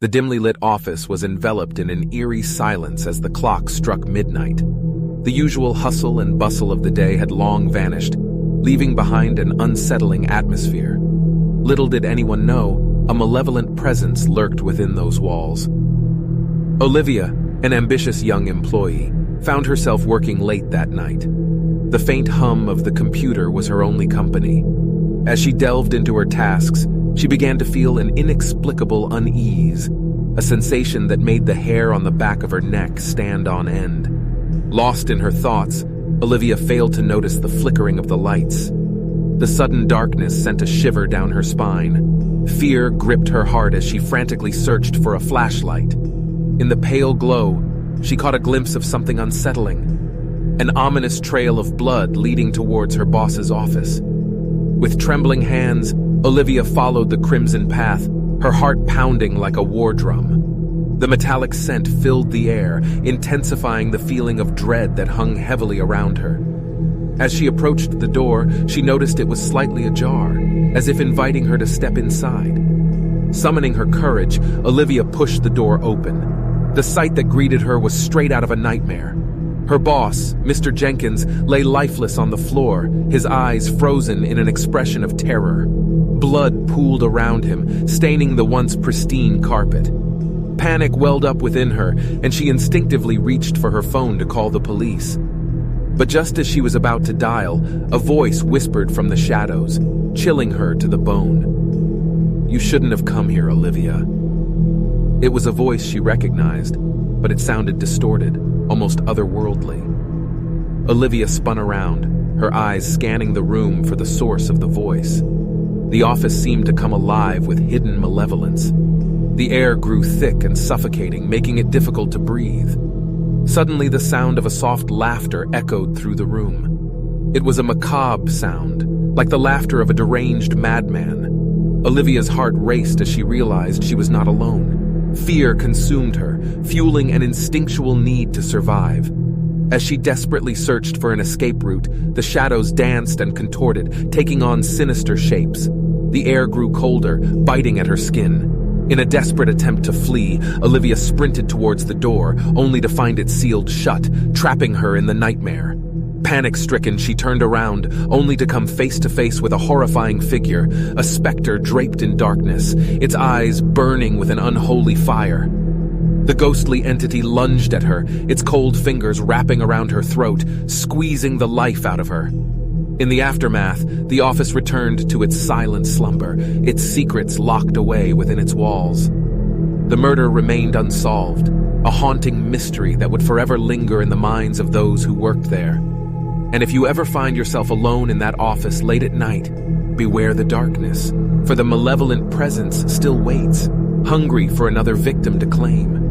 The dimly lit office was enveloped in an eerie silence as the clock struck midnight. The usual hustle and bustle of the day had long vanished, leaving behind an unsettling atmosphere. Little did anyone know, a malevolent presence lurked within those walls. Olivia, an ambitious young employee, found herself working late that night. The faint hum of the computer was her only company. As she delved into her tasks, she began to feel an inexplicable unease, a sensation that made the hair on the back of her neck stand on end. Lost in her thoughts, Olivia failed to notice the flickering of the lights. The sudden darkness sent a shiver down her spine. Fear gripped her heart as she frantically searched for a flashlight. In the pale glow, she caught a glimpse of something unsettling, an ominous trail of blood leading towards her boss's office. With trembling hands, Olivia followed the crimson path, her heart pounding like a war drum. The metallic scent filled the air, intensifying the feeling of dread that hung heavily around her. As she approached the door, she noticed it was slightly ajar, as if inviting her to step inside. Summoning her courage, Olivia pushed the door open. The sight that greeted her was straight out of a nightmare. Her boss, Mr. Jenkins, lay lifeless on the floor, his eyes frozen in an expression of terror. Blood pooled around him, staining the once pristine carpet. Panic welled up within her, and she instinctively reached for her phone to call the police. But just as she was about to dial, a voice whispered from the shadows, chilling her to the bone. "You shouldn't have come here, Olivia." It was a voice she recognized, but it sounded distorted, almost otherworldly. Olivia spun around, her eyes scanning the room for the source of the voice. The office seemed to come alive with hidden malevolence. The air grew thick and suffocating, making it difficult to breathe. Suddenly, the sound of a soft laughter echoed through the room. It was a macabre sound, like the laughter of a deranged madman. Olivia's heart raced as she realized she was not alone. Fear consumed her, fueling an instinctual need to survive. As she desperately searched for an escape route, the shadows danced and contorted, taking on sinister shapes. The air grew colder, biting at her skin. In a desperate attempt to flee, Olivia sprinted towards the door, only to find it sealed shut, trapping her in the nightmare. Panic-stricken, she turned around, only to come face to face with a horrifying figure, a specter draped in darkness, its eyes burning with an unholy fire. The ghostly entity lunged at her, its cold fingers wrapping around her throat, squeezing the life out of her. In the aftermath, the office returned to its silent slumber, its secrets locked away within its walls. The murder remained unsolved, a haunting mystery that would forever linger in the minds of those who worked there. And if you ever find yourself alone in that office late at night, beware the darkness, for the malevolent presence still waits, hungry for another victim to claim.